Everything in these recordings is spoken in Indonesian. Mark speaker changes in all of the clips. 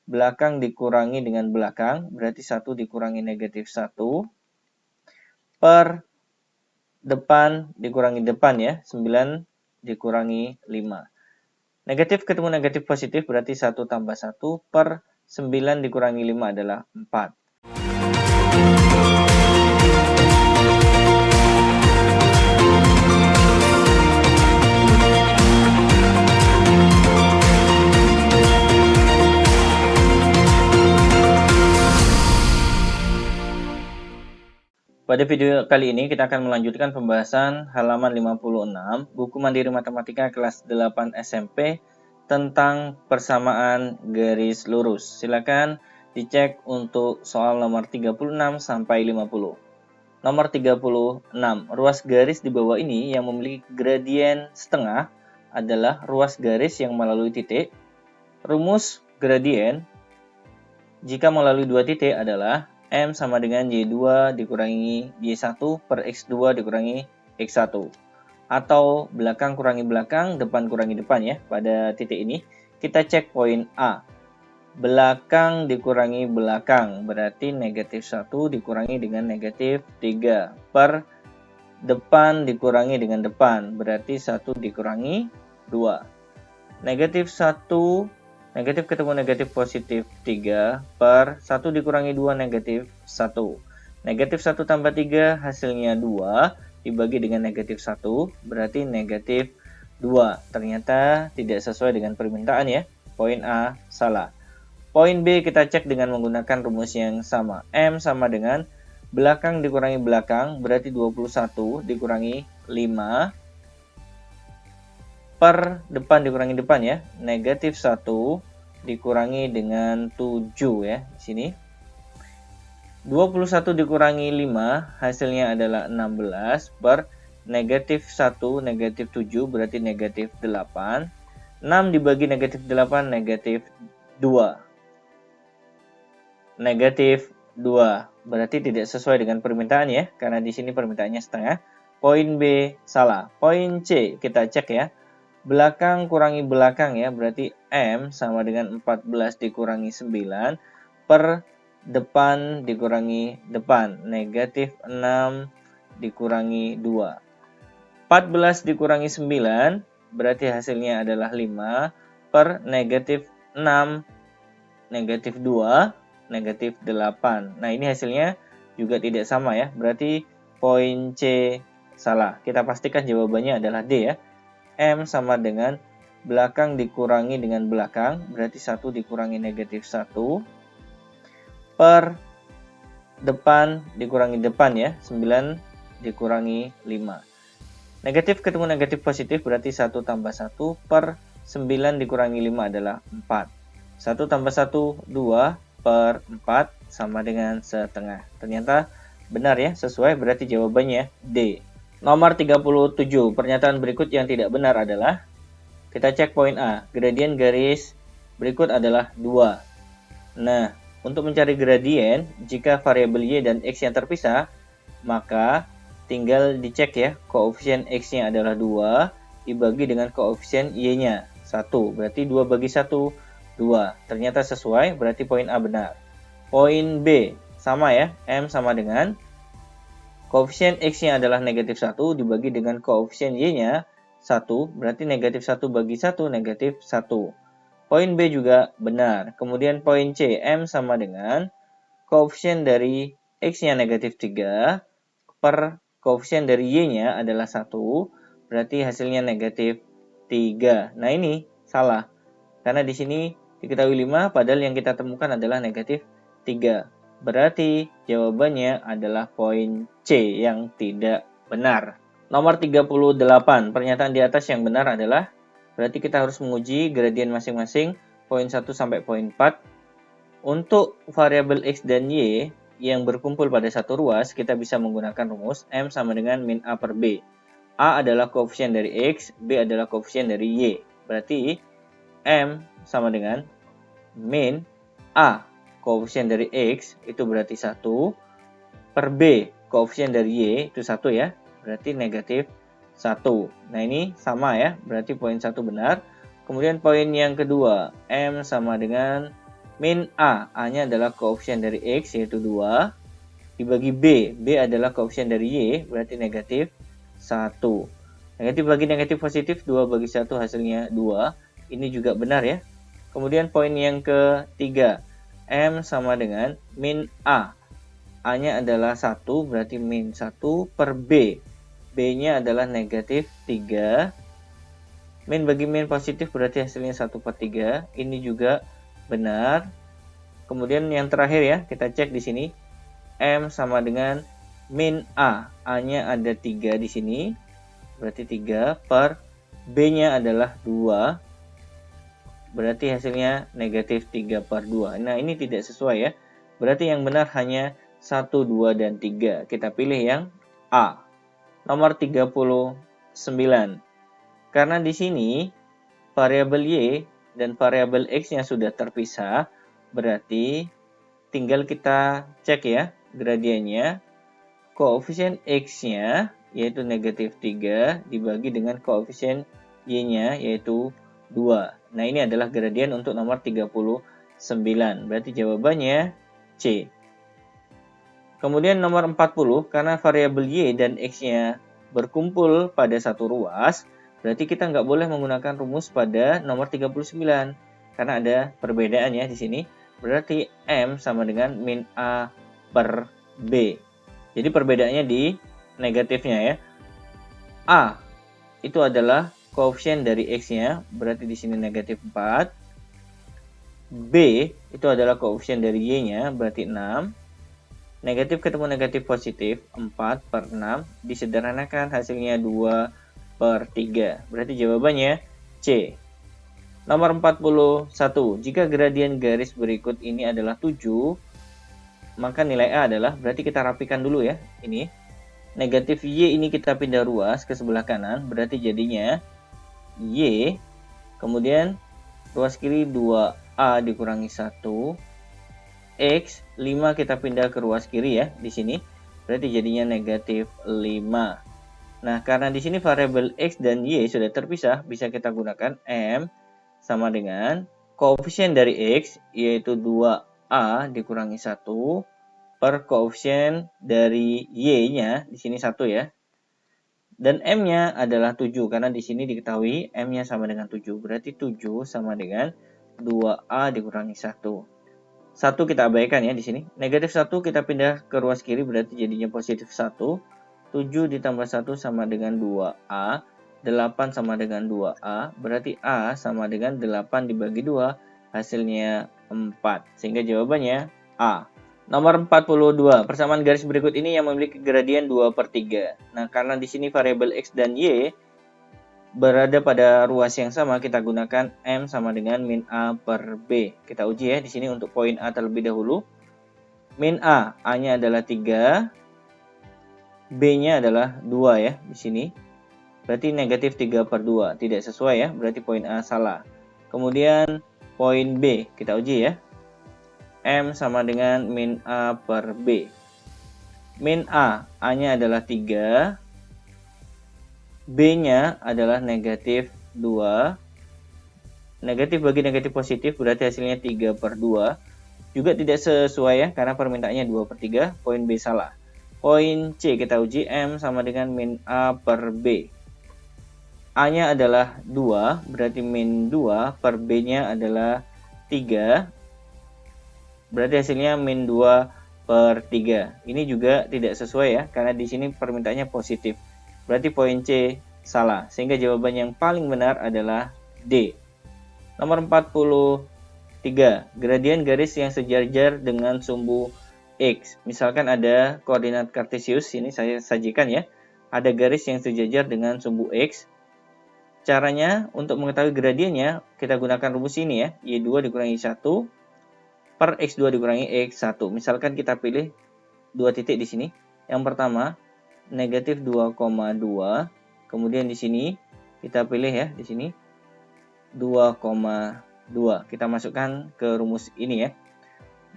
Speaker 1: belakang dikurangi dengan belakang, berarti 1 dikurangi negatif 1, per depan dikurangi depan ya, 9 dikurangi 5. Negatif ketemu negatif positif berarti 1 tambah 1 per 9 dikurangi 5 adalah 4. Pada video kali ini kita akan melanjutkan pembahasan halaman 56 buku Mandiri Matematika kelas 8 SMP tentang persamaan garis lurus. Silakan dicek untuk soal nomor 36 sampai 50. Nomor 36, ruas garis di bawah ini yang memiliki gradien setengah adalah ruas garis yang melalui titik. Rumus gradien jika melalui dua titik adalah M sama dengan Y2 dikurangi Y1 per X2 dikurangi X1. Atau belakang kurangi belakang, depan kurangi depan ya. Pada titik ini kita cek poin A. Belakang dikurangi belakang, berarti negatif 1 dikurangi dengan negatif 3. Per depan dikurangi dengan depan, berarti 1 dikurangi 2. Negatif 1 negatif ketemu negatif positif 3 per 1 dikurangi 2 negatif 1. Negatif 1 tambah 3 hasilnya 2 dibagi dengan negatif 1 berarti negatif 2. Ternyata tidak sesuai dengan permintaan ya. Poin A salah. Poin B kita cek dengan menggunakan rumus yang sama. M sama dengan belakang dikurangi belakang berarti 21 dikurangi 5 per depan dikurangi depan ya, negatif 1 dikurangi dengan 7 ya, di sini. 21 dikurangi 5 hasilnya adalah 16 per negatif 1 negatif 7 berarti negatif 8. 6 dibagi negatif 8 negatif 2. Negatif 2 berarti tidak sesuai dengan permintaan ya, karena di sini permintaannya setengah. Poin B salah. Poin C kita cek ya. Belakang kurangi belakang ya, berarti M sama dengan 14 dikurangi 9 per depan dikurangi depan, negatif 6 dikurangi 2. 14 dikurangi 9 berarti hasilnya adalah 5 per negatif 6 negatif 2 negatif 8. Nah ini hasilnya juga tidak sama ya, berarti poin C salah. Kita pastikan jawabannya adalah D ya. M sama dengan belakang dikurangi dengan belakang, berarti 1 dikurangi negatif 1 per depan dikurangi depan ya, 9 dikurangi 5. Negatif ketemu negatif positif berarti 1 tambah 1 per 9 dikurangi 5 adalah 4. 1 tambah 1, 2 per 4 sama dengan setengah. Ternyata benar ya, sesuai, berarti jawabannya D. Nomor 37, pernyataan berikut yang tidak benar adalah, kita cek poin A, gradien garis berikut adalah 2. Nah, untuk mencari gradien, jika variabel Y dan X yang terpisah, maka tinggal dicek ya, koefisien X-nya adalah 2, dibagi dengan koefisien Y-nya 1, berarti 2 bagi 1, 2. Ternyata sesuai, berarti poin A benar. Poin B, sama ya, M sama dengan koefisien X-nya adalah negatif 1 dibagi dengan koefisien Y-nya 1, berarti negatif 1 bagi 1, negatif 1. Poin B juga benar. Kemudian poin C, M sama dengan koefisien dari X-nya negatif 3 per koefisien dari Y-nya adalah 1, berarti hasilnya negatif 3. Nah ini salah, karena di sini diketahui 5, padahal yang kita temukan adalah negatif 3. Berarti jawabannya adalah poin C yang tidak benar. Nomor 38, pernyataan di atas yang benar adalah, berarti kita harus menguji gradien masing-masing poin 1 sampai poin 4. Untuk variabel X dan Y yang berkumpul pada satu ruas, kita bisa menggunakan rumus M sama dengan min A per B. A adalah koefisien dari X, B adalah koefisien dari Y. Berarti M sama dengan min A koefisien dari X itu berarti 1 per B koefisien dari Y itu 1 ya, berarti negatif 1. Nah ini sama ya, berarti poin 1 benar. Kemudian poin yang kedua, M sama dengan Min A, A-nya adalah koefisien dari X yaitu 2, dibagi B, B adalah koefisien dari Y, berarti negatif 1. Negatif bagi negatif positif, 2 bagi 1 hasilnya 2, ini juga benar ya. Kemudian poin yang ketiga, M sama dengan min A, A-nya adalah 1, berarti min 1 per B, B-nya adalah negatif 3, min bagi min positif berarti hasilnya 1 per 3, ini juga benar. Kemudian yang terakhir ya, kita cek di sini. M sama dengan min A. A-nya ada 3 di sini. Berarti 3 per B-nya adalah 2. Berarti hasilnya negatif 3 per 2. Nah, ini tidak sesuai ya. Berarti yang benar hanya 1, 2, dan 3. Kita pilih yang A. Nomor 39. Karena di sini variabel Y dan variabel X-nya sudah terpisah, berarti tinggal kita cek ya gradiennya. Koefisien X-nya yaitu negatif 3 dibagi dengan koefisien Y-nya yaitu 2. Nah, ini adalah gradien untuk nomor 39. Berarti jawabannya C. Kemudian nomor 40, karena variabel Y dan X-nya berkumpul pada satu ruas, berarti kita nggak boleh menggunakan rumus pada nomor 39. Karena ada perbedaan ya di sini. Berarti M sama dengan min A per B. Jadi perbedaannya di negatifnya ya. A itu adalah koefisien dari X-nya, berarti di sini negatif 4. B itu adalah koefisien dari Y-nya, berarti 6. Negatif ketemu negatif positif, 4 per 6. Disederhanakan hasilnya 2 per 3. Berarti jawabannya C. Nomor 41. Jika gradien garis berikut ini adalah 7, maka nilai A adalah, berarti kita rapikan dulu ya. Ini negatif Y ini kita pindah ruas ke sebelah kanan, berarti jadinya Y, kemudian ruas kiri 2A dikurangi 1, X 5 kita pindah ke ruas kiri ya di sini, berarti jadinya negatif 5. Nah, karena di sini variabel X dan Y sudah terpisah, bisa kita gunakan M sama dengan koefisien dari X yaitu 2A dikurangi 1 per koefisien dari Y-nya di sini 1 ya. Dan M-nya adalah 7 karena di sini diketahui M-nya sama dengan 7. Berarti 7 sama dengan 2A dikurangi 1. 1 kita abaikan ya di sini. Negatif 1 kita pindah ke ruas kiri berarti jadinya positif 1. 7 ditambah 1 sama dengan 2A. 8 sama dengan 2A. Berarti A sama dengan 8 dibagi 2. Hasilnya 4. Sehingga jawabannya A. Nomor 42. Persamaan garis berikut ini yang memiliki gradien 2 per 3. Nah, karena di sini variabel X dan Y berada pada ruas yang sama, kita gunakan M sama dengan min A per B. Kita uji ya di sini untuk poin A terlebih dahulu. Min A, A-nya adalah 3, B-nya adalah 2 ya di sini. Berarti negatif 3 per 2. Tidak sesuai ya, berarti poin A salah. Kemudian poin B, kita uji ya. M sama dengan min A per B. Min A, A-nya adalah 3, B-nya adalah negatif 2. Negatif bagi negatif positif berarti hasilnya 3 per 2. Juga tidak sesuai ya, karena permintaannya 2 per 3. Poin B salah. Poin C kita uji, M sama dengan min A per B. A-nya adalah 2, berarti min 2 per B-nya adalah 3. Berarti hasilnya min 2 per 3. Ini juga tidak sesuai ya, karena di sini permintaannya positif. Berarti poin C salah. Sehingga jawaban yang paling benar adalah D. Nomor 43. Gradien garis yang sejajar dengan sumbu X. Misalkan ada koordinat kartesius, ini saya sajikan ya. Ada garis yang sejajar dengan sumbu X. Caranya untuk mengetahui gradiennya, kita gunakan rumus ini ya. Y2 dikurangi 1 per X2 dikurangi X1. Misalkan kita pilih 2 titik di sini. Yang pertama, negatif 2,2. Kemudian di sini kita pilih ya, di sini 2,2. Kita masukkan ke rumus ini ya.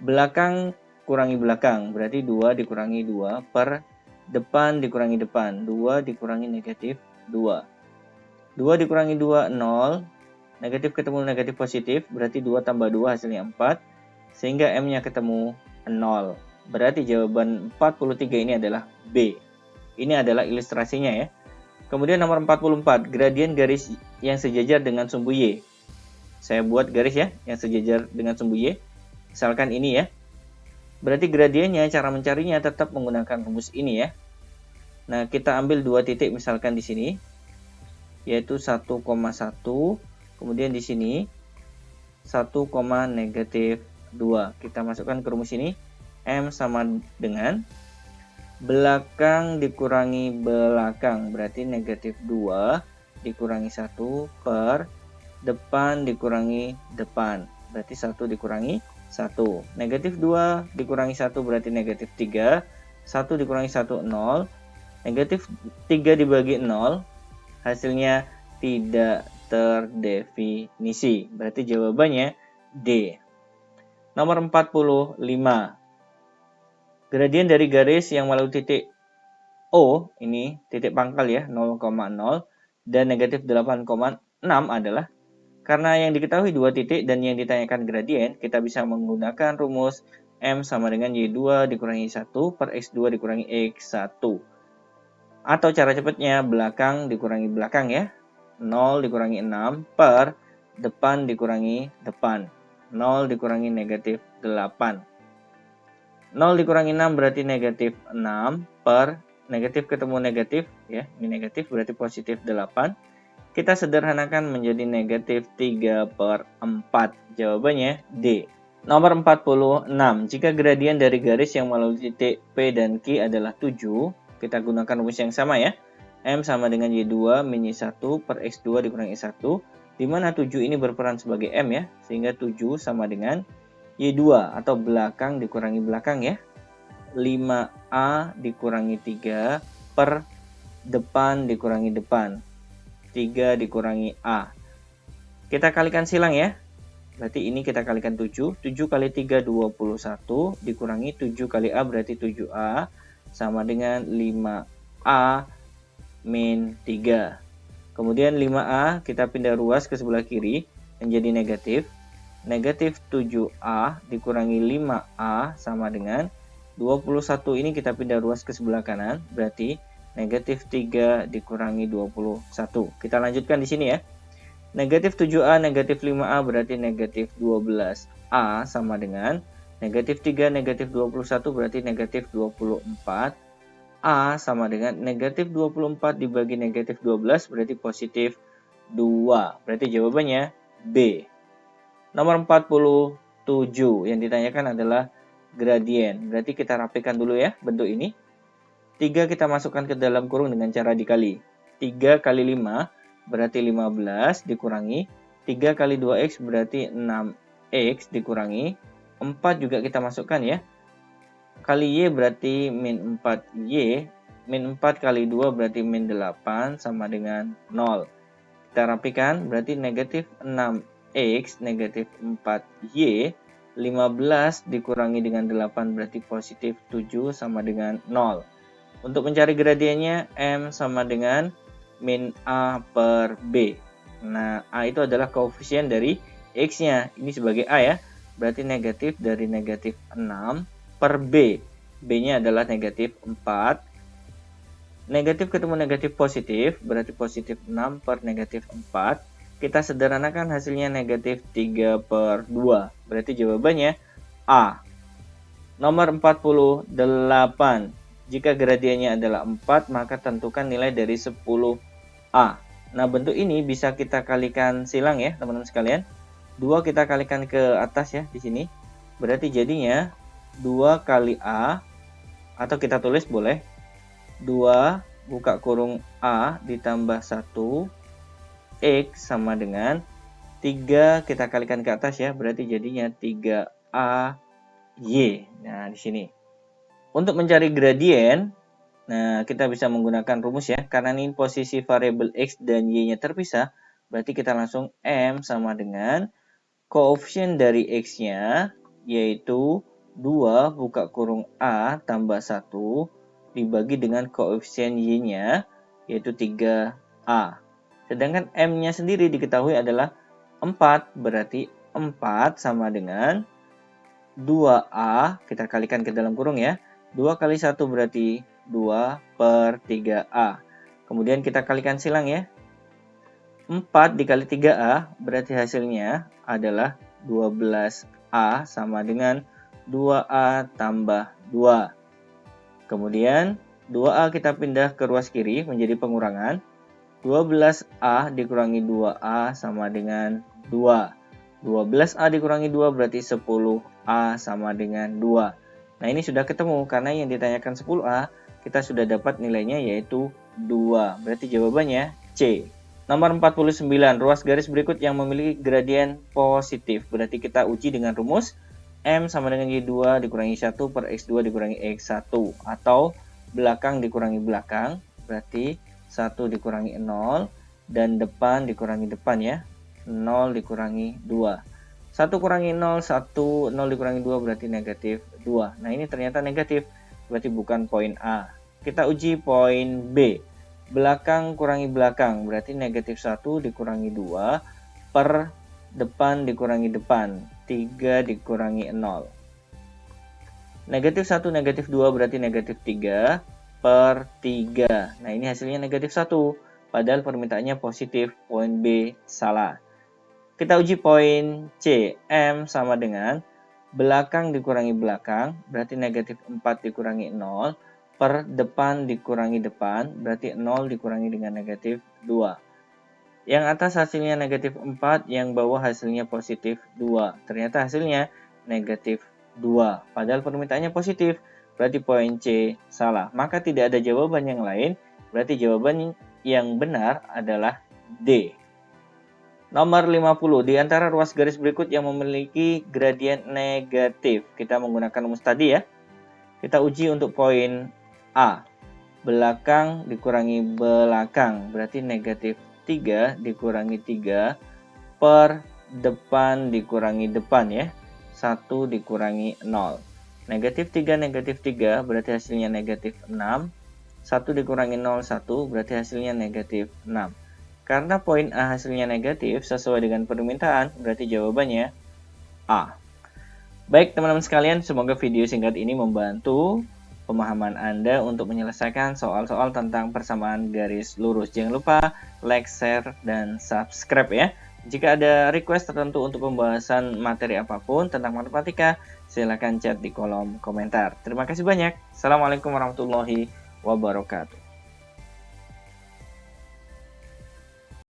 Speaker 1: Belakang kurangi belakang, berarti 2 dikurangi 2 per depan dikurangi depan. 2 dikurangi negatif 2. 2 dikurangi 2, 0. Negatif ketemu negatif positif, berarti 2 tambah 2 hasilnya 4. sehingga M-nya ketemu 0. Berarti jawaban 43 ini adalah B. Ini adalah ilustrasinya ya. Kemudian nomor 44, gradien garis yang sejajar dengan sumbu Y. Saya buat garis ya, yang sejajar dengan sumbu Y. Misalkan ini ya. Berarti gradiennya, cara mencarinya tetap menggunakan rumus ini ya. Nah, kita ambil 2 titik misalkan di sini, yaitu 1,1, kemudian di sini 1, negatif 2. Kita masukkan ke rumus ini, M sama dengan belakang dikurangi belakang, berarti negatif 2 dikurangi 1 per depan dikurangi depan, berarti 1 dikurangi 1. Negatif 2 dikurangi 1 berarti negatif 3. 1 dikurangi 1, 0. Negatif 3 dibagi 0, hasilnya tidak terdefinisi. Berarti jawabannya D. Nomor 45. Gradien dari garis yang melalui titik O, ini titik pangkal ya, 0,0, dan negatif 8,6 adalah, karena yang diketahui 2 titik dan yang ditanyakan gradien, kita bisa menggunakan rumus M sama dengan Y2 dikurangi 1 per X2 dikurangi X1. Atau cara cepatnya, belakang dikurangi belakang ya. 0 dikurangi 6 per depan dikurangi depan. 0 dikurangi negatif 8. 0 dikurangi 6 berarti negatif 6 per negatif ketemu negatif ya. Ini negatif berarti positif 8. Kita sederhanakan menjadi negatif 3 per 4. Jawabannya D. Nomor 46. Jika gradien dari garis yang melalui titik P dan Q adalah 7, kita gunakan rumus yang sama ya. M sama dengan Y2 min Y1 per X2 dikurangi Y1, di mana 7 ini berperan sebagai M ya, sehingga 7 sama dengan Y2 atau belakang dikurangi belakang ya. 5A dikurangi 3 per depan dikurangi depan. 3 dikurangi A. Kita kalikan silang ya. Berarti ini kita kalikan 7. 7 kali 3, 21. Dikurangi 7 kali A berarti 7A. Sama dengan 5A min 3. Kemudian 5A kita pindah ruas ke sebelah kiri menjadi negatif. Negatif 7A dikurangi 5A sama dengan 21. Ini kita pindah ruas ke sebelah kanan. Berarti negatif 3 dikurangi 21. Kita lanjutkan di sini ya. Negatif 7A negatif 5A berarti negatif 12A sama dengan negatif 3 negatif 21 berarti negatif 24. A sama dengan negatif 24 dibagi negatif 12 berarti positif 2. Berarti jawabannya B. Nomor 47 yang ditanyakan adalah gradien. Berarti kita rapikan dulu ya bentuk ini. 3 kita masukkan ke dalam kurung dengan cara dikali. 3 kali 5 berarti 15 dikurangi. 3 kali 2X berarti 6X dikurangi. 4 juga kita masukkan ya. Kali Y berarti min 4Y. Min 4 kali 2 berarti min 8 sama dengan 0. Kita rapikan berarti negatif 6X negatif 4Y. 15 dikurangi dengan 8 berarti positif 7 sama dengan 0. Untuk mencari gradiennya M sama dengan min A per B. Nah, A itu adalah koefisien dari X-nya. Ini sebagai A ya. Berarti negatif dari negatif 6 per B. B-nya adalah negatif 4. Negatif ketemu negatif positif. Berarti positif 6 per negatif 4. Kita sederhanakan hasilnya negatif 3 per 2. Berarti jawabannya A. Nomor 48. Jika gradiennya adalah 4, maka tentukan nilai dari 10A. Nah, bentuk ini bisa kita kalikan silang ya, teman-teman sekalian. 2 kita kalikan ke atas ya, di sini. Berarti jadinya 2 kali A, atau kita tulis boleh. 2 buka kurung A ditambah 1 X sama dengan 3 kita kalikan ke atas ya. Berarti jadinya 3A Y. Nah, di sini. Untuk mencari gradien, nah kita bisa menggunakan rumus ya. Karena ini posisi variabel X dan Y-nya terpisah, berarti kita langsung M sama dengan koefisien dari X-nya, yaitu 2 buka kurung A tambah 1 dibagi dengan koefisien Y-nya, yaitu 3A. Sedangkan M-nya sendiri diketahui adalah 4, berarti 4 sama dengan 2A, kita kalikan ke dalam kurung ya. 2 kali 1 berarti 2 per 3A. Kemudian kita kalikan silang ya. 4 dikali 3A berarti hasilnya adalah 12A sama dengan 2A tambah 2. Kemudian 2A kita pindah ke ruas kiri menjadi pengurangan. 12A dikurangi 2A sama dengan 2. 12A dikurangi 2 berarti 10A sama dengan 2. Nah, ini sudah ketemu karena yang ditanyakan 10A, kita sudah dapat nilainya yaitu 2. Berarti jawabannya C. Nomor 49, ruas garis berikut yang memiliki gradien positif. Berarti kita uji dengan rumus M sama dengan Y2 dikurangi 1 per X2 dikurangi X1. Atau belakang dikurangi belakang, berarti 1 dikurangi 0 dan depan dikurangi depan ya. 0 dikurangi 2. 1 kurangi 0, 1, 0 dikurangi 2 berarti negatif 2. Nah, ini ternyata negatif, berarti bukan poin A. Kita uji poin B. Belakang kurangi belakang, berarti negatif 1 dikurangi 2 per depan dikurangi depan. 3 dikurangi 0. Negatif 1, negatif 2 berarti negatif 3 per 3. Nah, ini hasilnya negatif 1. Padahal permintaannya positif. Poin B salah. Kita uji poin C. M sama dengan belakang dikurangi belakang, berarti negatif 4 dikurangi 0, per depan dikurangi depan, berarti 0 dikurangi dengan negatif 2. Yang atas hasilnya negatif 4, yang bawah hasilnya positif 2. Ternyata hasilnya negatif 2. Padahal permintaannya positif, berarti poin C salah. Maka tidak ada jawaban yang lain, berarti jawaban yang benar adalah D. Nomor 50, di antara ruas garis berikut yang memiliki gradien negatif. Kita menggunakan rumus tadi ya. Kita uji untuk poin A. Belakang dikurangi belakang, berarti negatif 3 dikurangi 3 per depan dikurangi depan ya. 1 dikurangi 0. Negatif 3 negatif 3 berarti hasilnya negatif 6. 1 dikurangi 0, 1 berarti hasilnya negatif 6. Karena poin A hasilnya negatif sesuai dengan permintaan, berarti jawabannya A. Baik teman-teman sekalian, semoga video singkat ini membantu pemahaman Anda untuk menyelesaikan soal-soal tentang persamaan garis lurus. Jangan lupa like, share, dan subscribe ya. Jika ada request tertentu untuk pembahasan materi apapun tentang matematika, silakan chat di kolom komentar. Terima kasih banyak. Assalamualaikum warahmatullahi wabarakatuh.